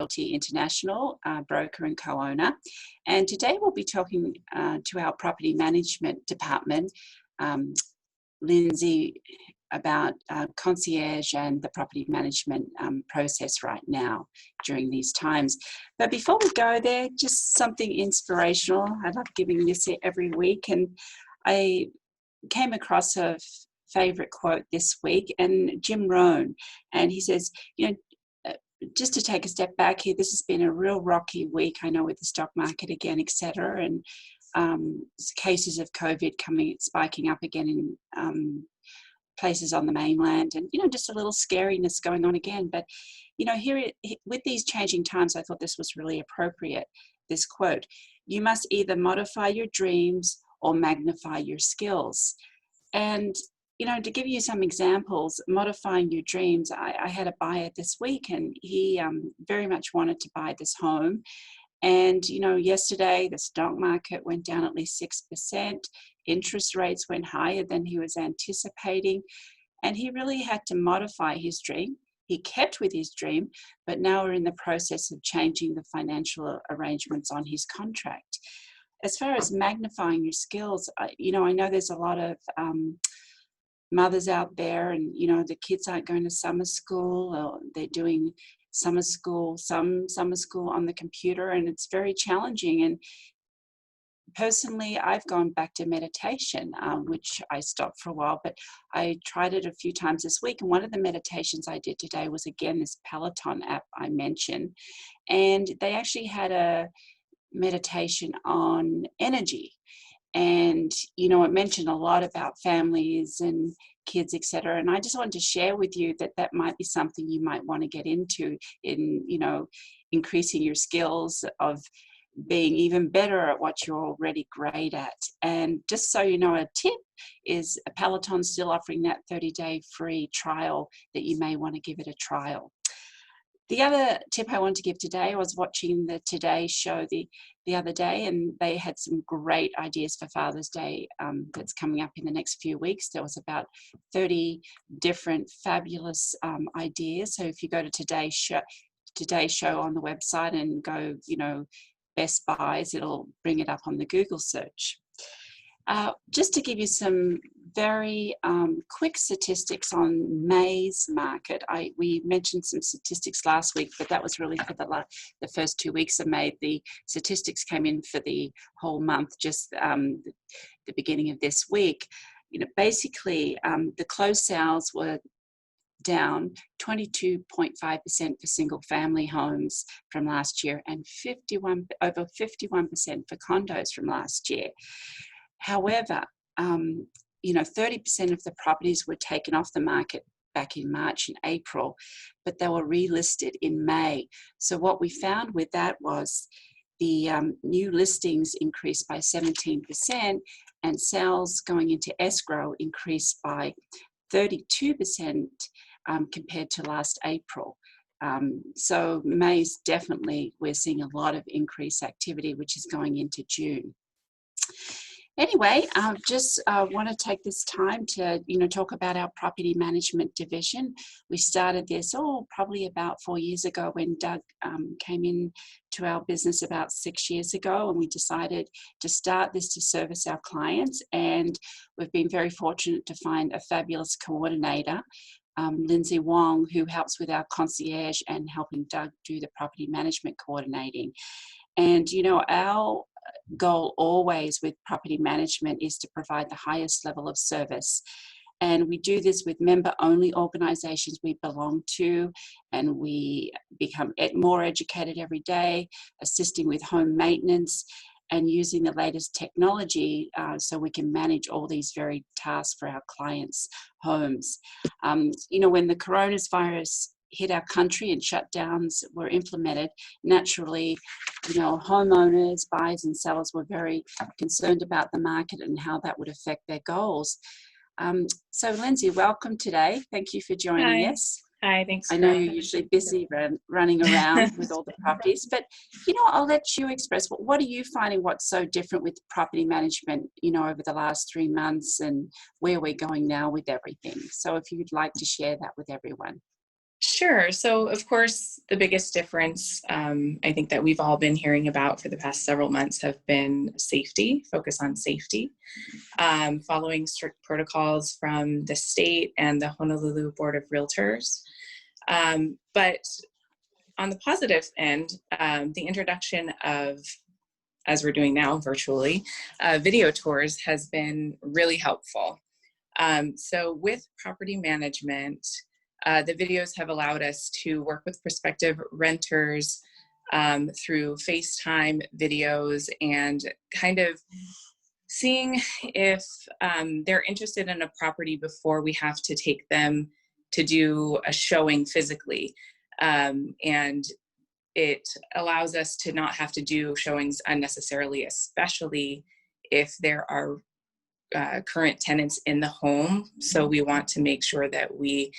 Realty International, broker and co-owner. And today we'll be talking to our property management department, Lindsey, about Concierge and the property management process right now during these times. But before we go there, just something inspirational. I love giving this every week, and I came across a favorite quote this week, and Jim Rohn, and he says, just to take a step back here, this has been a real rocky week, I know, with the stock market again, etc., and cases of COVID spiking up again in places on the mainland, and just a little scariness going on again. But here with these changing times, I thought this was really appropriate. This quote: "You must either modify your dreams or magnify your skills." And to give you some examples, modifying your dreams, I had a buyer this week, and he very much wanted to buy this home. And, yesterday the stock market went down at least 6%. Interest rates went higher than he was anticipating. And he really had to modify his dream. He kept with his dream, but now we're in the process of changing the financial arrangements on his contract. As far as magnifying your skills, I know there's a lot of mothers out there, and the kids aren't going to summer school, or they're doing some summer school on the computer, and it's very challenging. And personally, I've gone back to meditation, which I stopped for a while, but I tried it a few times this week. And one of the meditations I did today was, again, this Peloton app I mentioned, and they actually had a meditation on energy. And it mentioned a lot about families and kids, etc. And I just wanted to share with you that might be something you might want to get into in increasing your skills of being even better at what you're already great at. And just so a tip is Peloton's still offering that 30-day free trial that you may want to give it a trial. The other tip I wanted to give today, I was watching the Today show the other day, and they had some great ideas for Father's Day that's coming up in the next few weeks. There was about 30 different fabulous ideas. So if you go to Today show on the website and go, best buys, it'll bring it up on the Google search. Just to give you some very quick statistics on May's market. We mentioned some statistics last week, but that was really for the first 2 weeks of May. The statistics came in for the whole month, just the beginning of this week. Basically, the closed sales were down 22.5% for single family homes from last year, and over 51% for condos from last year. However, 30% of the properties were taken off the market back in March and April, but they were relisted in May. So what we found with that was the new listings increased by 17%, and sales going into escrow increased by 32% compared to last April. So May's definitely, we're seeing a lot of increased activity, which is going into June. Anyway, I just want to take this time to, talk about our property management division. We started this, probably about 4 years ago, when Doug came in to our business about 6 years ago, and we decided to start this to service our clients. And we've been very fortunate to find a fabulous coordinator, Lindsey, Wong, who helps with our concierge and helping Doug do the property management coordinating. And, our goal always with property management is to provide the highest level of service. And we do this with member-only organizations we belong to, and we become more educated every day, assisting with home maintenance and using the latest technology so we can manage all these varied tasks for our clients' homes. When the coronavirus hit our country and shutdowns were implemented, naturally, homeowners, buyers and sellers were very concerned about the market and how that would affect their goals. So Lindsey, welcome today. Thank you for joining us. Hi, thanks. I know you're usually busy running around with all the properties, but I'll let you express what are you finding, what's so different with property management, over the last 3 months, and where we're going now with everything. So if you'd like to share that with everyone. Sure. So, of course, the biggest difference I think that we've all been hearing about for the past several months have been safety, focus on safety, following strict protocols from the state and the Honolulu Board of Realtors. But on the positive end, the introduction of, as we're doing now virtually, video tours has been really helpful. So with property management, the videos have allowed us to work with prospective renters through FaceTime videos and kind of seeing if they're interested in a property before we have to take them to do a showing physically. And it allows us to not have to do showings unnecessarily, especially if there are current tenants in the home. So we want to make sure that we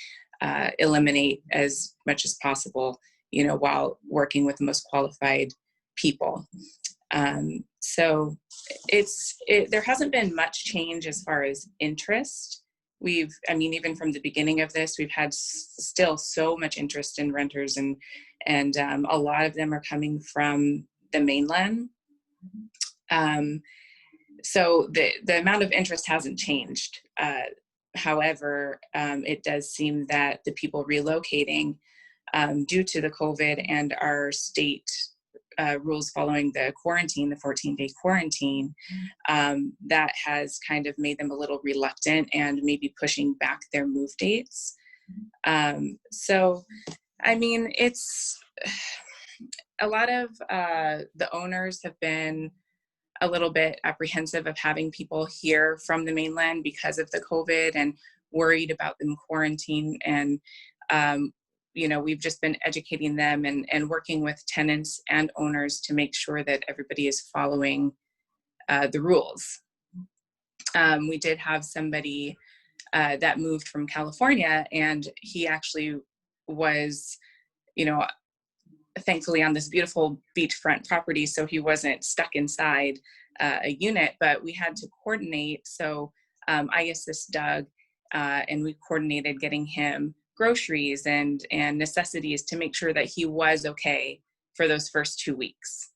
eliminate as much as possible, while working with the most qualified people. So there hasn't been much change as far as interest. Even from the beginning of this, we've had still so much interest in renters, and a lot of them are coming from the mainland. So the amount of interest hasn't changed. However, it does seem that the people relocating due to the COVID and our state rules following the quarantine, the 14-day quarantine, that has kind of made them a little reluctant and maybe pushing back their move dates. It's a lot of the owners have been a little bit apprehensive of having people here from the mainland because of the COVID and worried about them quarantine. And, we've just been educating them and working with tenants and owners to make sure that everybody is following the rules. We did have somebody that moved from California, and he actually was, thankfully on this beautiful beachfront property, so he wasn't stuck inside a unit, but we had to coordinate. So I assist Doug, and we coordinated getting him groceries and necessities to make sure that he was okay for those first 2 weeks.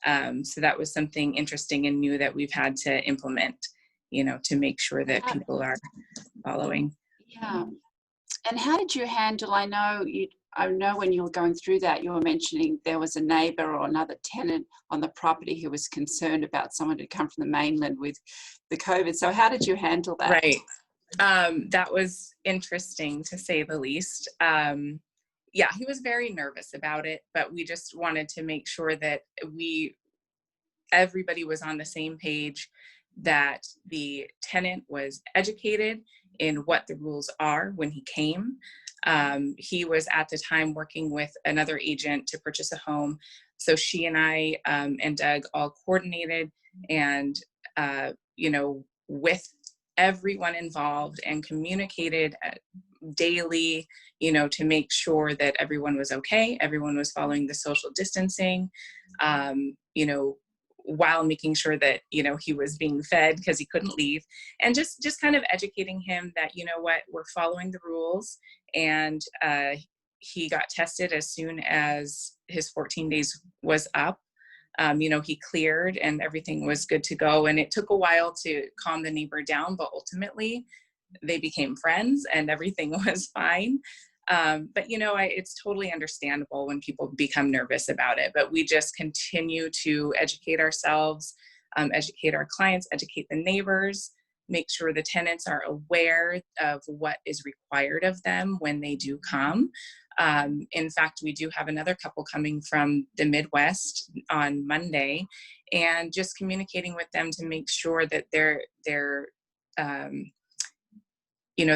So that was something interesting and new that we've had to implement, to make sure that people are following. Yeah. And how did you handle, I know when you were going through that, you were mentioning there was a neighbor or another tenant on the property who was concerned about someone who'd come from the mainland with the COVID. So how did you handle that? Right. That was interesting, to say the least. Yeah, he was very nervous about it, but we just wanted to make sure that everybody was on the same page, that the tenant was educated in what the rules are when he came. He was at the time working with another agent to purchase a home. So she and I and Doug all coordinated and, with everyone involved and communicated daily, to make sure that everyone was okay. Everyone was following the social distancing, while making sure that, he was being fed because he couldn't leave, and just kind of educating him that, we're following the rules. And he got tested as soon as his 14 days was up. He cleared and everything was good to go. And it took a while to calm the neighbor down, but ultimately they became friends and everything was fine. But it's totally understandable when people become nervous about it, but we just continue to educate ourselves, educate our clients, educate the neighbors, make sure the tenants are aware of what is required of them when they do come. In fact, we do have another couple coming from the Midwest on Monday, and just communicating with them to make sure that they're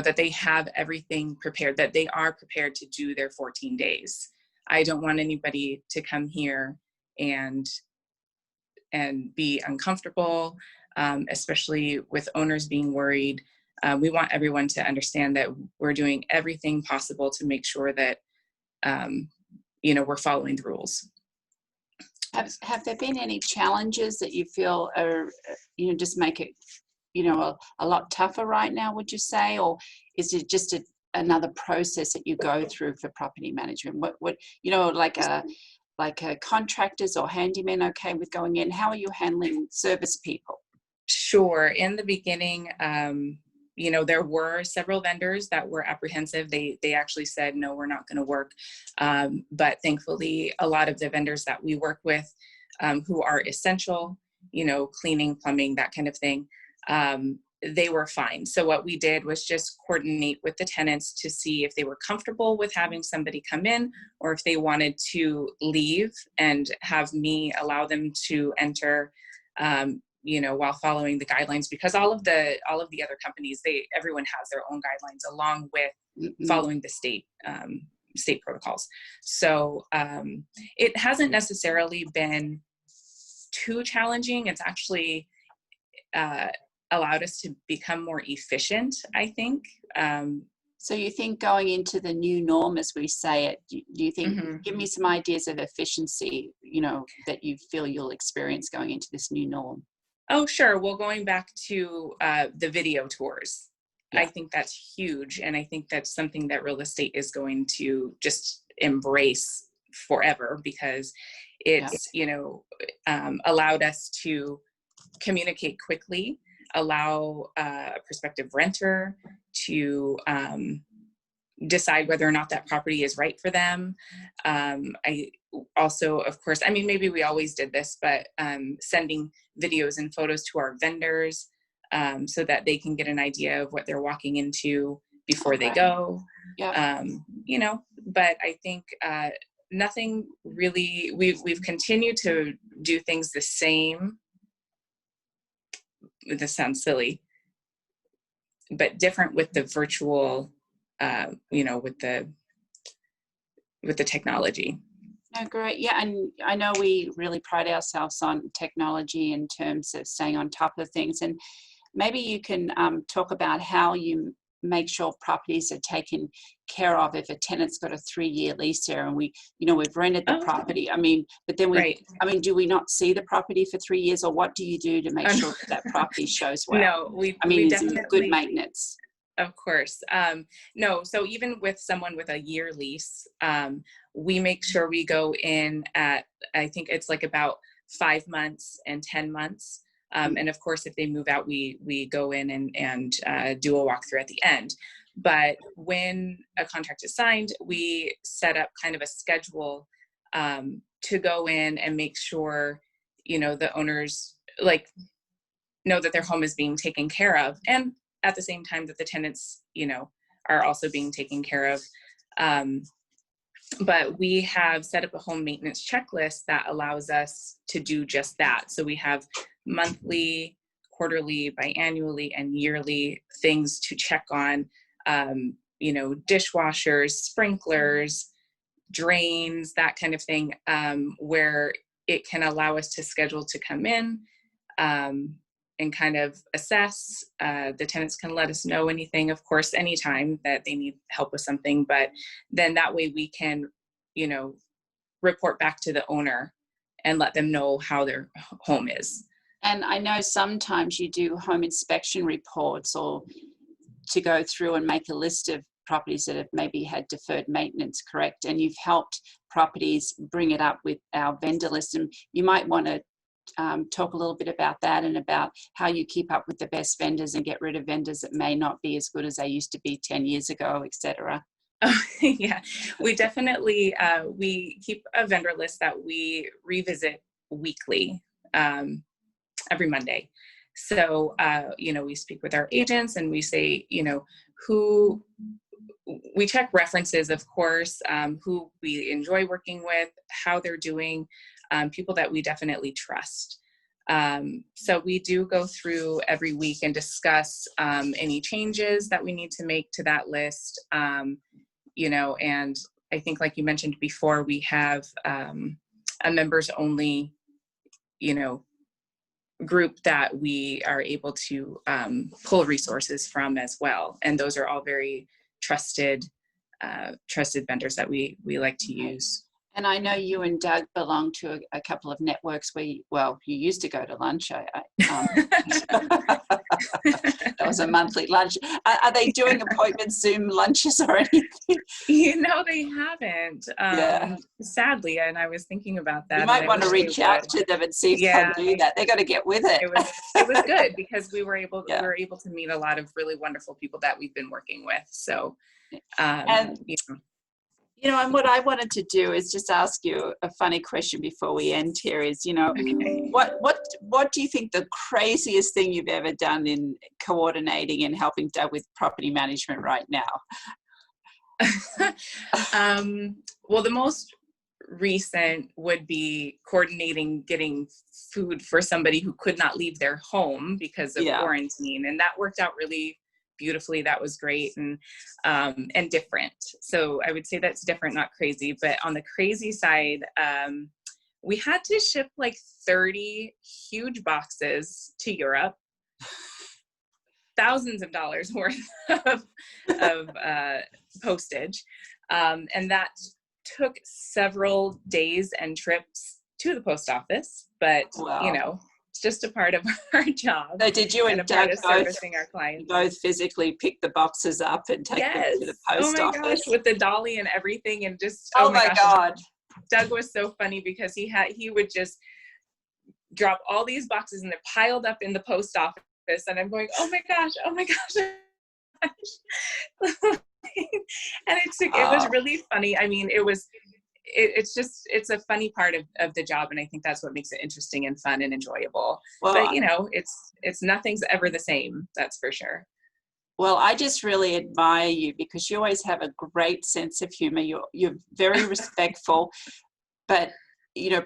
that they have everything prepared, that they are prepared to do their 14 days. I don't want anybody to come here and be uncomfortable, especially with owners being worried. We want everyone to understand that we're doing everything possible to make sure that, we're following the rules. Have there been any challenges that you feel are, just make it, a lot tougher right now, would you say? Or is it just another process that you go through for property management? What you know, like a contractors or handymen okay with going in? How are you handling service people? Sure. In the beginning, you know, there were several vendors that were apprehensive. They actually said, no, we're not going to work. But thankfully, a lot of the vendors that we work with who are essential, you know, cleaning, plumbing, that kind of thing, they were fine. So what we did was just coordinate with the tenants to see if they were comfortable with having somebody come in, or if they wanted to leave and have me allow them to enter, you know, while following the guidelines, because all of the other companies, everyone has their own guidelines along with following the state protocols. So it hasn't necessarily been too challenging. It's actually allowed us to become more efficient, I think. So you think going into the new norm, as we say it, do you think, give me some ideas of efficiency, you know, that you feel you'll experience going into this new norm? Oh, sure. Well, going back to the video tours, I think that's huge. And I think that's something that real estate is going to just embrace forever, because it's, you know, allowed us to communicate quickly, allow a prospective renter to decide whether or not that property is right for them. I also, of course, I mean, maybe we always did this, but sending videos and photos to our vendors so that they can get an idea of what they're walking into before they go. You know, but I think nothing really, we've continued to do things the same. This sounds silly, but different with the virtual, you know, with the technology. Oh, great. Yeah, and I know we really pride ourselves on technology in terms of staying on top of things. And maybe you can talk about how you make sure properties are taken care of if a tenant's got a 3-year lease there and we've rented the property. I mean, but then I mean, do we not see the property for 3 years, or what do you do to make sure that property shows well? No, we definitely, good maintenance. Of course. No, so even with someone with a year lease, we make sure we go in at, I think it's like about 5 months and 10 months. And of course, if they move out, we go in and do a walkthrough at the end. But when a contract is signed, we set up kind of a schedule to go in and make sure, you know, the owners like know that their home is being taken care of, and at the same time that the tenants, you know, are also being taken care of. But we have set up a home maintenance checklist that allows us to do just that. So we have monthly, quarterly, biannually, and yearly things to check on, you know, dishwashers, sprinklers, drains, that kind of thing, where it can allow us to schedule to come in and kind of assess. The tenants can let us know anything, of course, anytime that they need help with something, but then that way we can, you know, report back to the owner and let them know how their home is. And I know sometimes you do home inspection reports, or to go through and make a list of properties that have maybe had deferred maintenance, correct? And you've helped properties bring it up with our vendor list. And you might want to talk a little bit about that, and about how you keep up with the best vendors and get rid of vendors that may not be as good as they used to be 10 years ago, etc. Yeah, we definitely, we keep a vendor list that we revisit weekly, every Monday. So, you know, we speak with our agents and we say, you know, we check references, of course, who we enjoy working with, how they're doing, people that we definitely trust. So we do go through every week and discuss any changes that we need to make to that list. You know, and I think, like you mentioned before, we have a members only, you know, group that we are able to pull resources from as well. And those are all very trusted vendors that we like to use. And I know you and Doug belong to a couple of networks where, you used to go to lunch. That was a monthly lunch. Are they doing appointment Zoom lunches or anything? They haven't, Yeah. sadly, and I was thinking about that. You might want to reach out to them and see if they'll do that. They got to get with it. It was good because we were able to meet a lot of really wonderful people that we've been working with. So, and what I wanted to do is just ask you a funny question before we end here is, okay. what do you think the craziest thing you've ever done in coordinating and helping Doug with property management right now? Well, the most recent would be coordinating getting food for somebody who could not leave their home because of quarantine, and that worked out really beautifully. That was great and different. So I would say that's different, not crazy. But on the crazy side, we had to ship like 30 huge boxes to Europe, thousands of dollars worth of postage, and that took several days and trips to the post office. But it's just a part of our job. So did you and Doug servicing our clients both physically pick the boxes up and take them to the post office? Gosh, with the dolly and everything, and just oh my God. Doug was so funny because he would just drop all these boxes and they're piled up in the post office, and I'm going, oh my gosh. And it was really funny. I mean, it's a funny part of the job, and I think that's what makes it interesting and fun and enjoyable. Well, but it's nothing's ever the same, that's for sure. Well, I just really admire you because you always have a great sense of humor. You're very respectful, but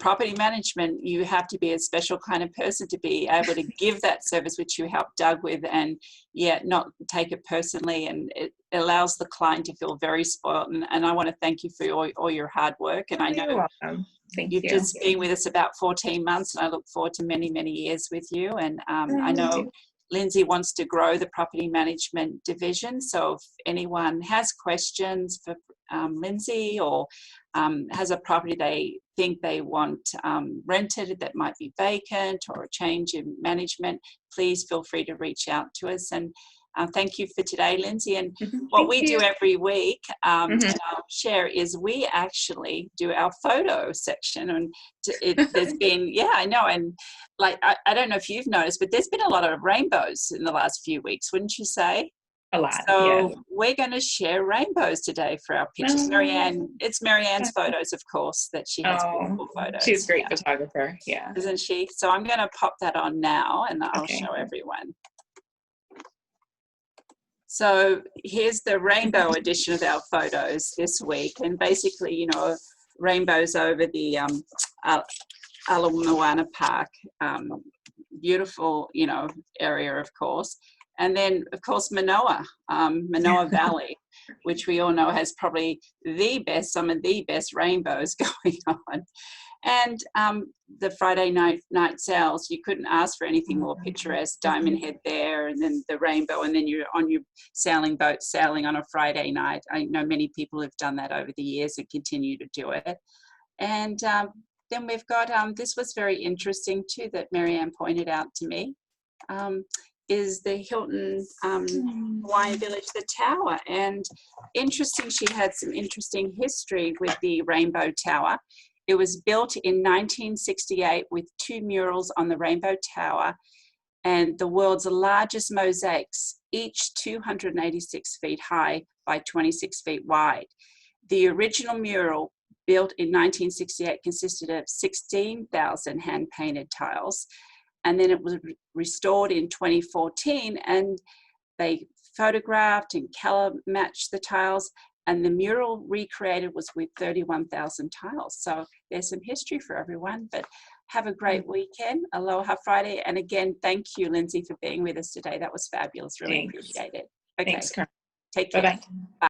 property management, you have to be a special kind of person to be able to give that service, which you helped Doug with, and not take it personally. And it allows the client to feel very spoiled. And I want to thank you for all your hard work. And I know you're welcome. Thank you. You've just been with us about 14 months, and I look forward to many, many years with you. And I know Lindsey wants to grow the property management division. So if anyone has questions for Lindsey or has a property they think they want rented that might be vacant or a change in management, please feel free to reach out to us. And thank you for today, Lindsey. And what we do every week, and I'll share, is we actually do our photo section. And there's been, I know. And like, I don't know if you've noticed, but there's been a lot of rainbows in the last few weeks, wouldn't you say? A lot. So we're going to share rainbows today for our pictures. Marianne, it's Marianne's photos, of course, that she has beautiful photos. She's a great photographer. Yeah. Isn't she? So I'm going to pop that on now and I'll show everyone. So here's the rainbow edition of our photos this week. And basically, rainbows over the Ala Moana Park. Beautiful, area, of course. And then, of course, Manoa Valley, which we all know has probably some of the best rainbows going on. And the Friday night sales, you couldn't ask for anything more picturesque. Diamond Head there, and then the rainbow, and then you're on your sailing boat sailing on a Friday night. I know many people have done that over the years and continue to do it. And then we've got, this was very interesting too, that Marianne pointed out to me. Is the Hilton Hawaiian Village, the tower. And interesting, she had some interesting history with the Rainbow Tower. It was built in 1968 with 2 murals on the Rainbow Tower and the world's largest mosaics, each 286 feet high by 26 feet wide. The original mural, built in 1968, consisted of 16,000 hand-painted tiles. And then it was restored in 2014, and they photographed and color matched the tiles, and the mural recreated was with 31,000 tiles. So there's some history for everyone, but have a great weekend. Aloha Friday. And again, thank you, Lindsey, for being with us today. That was fabulous. Really appreciate it. Okay. Thanks, Caron. Take care. Bye-bye. Bye.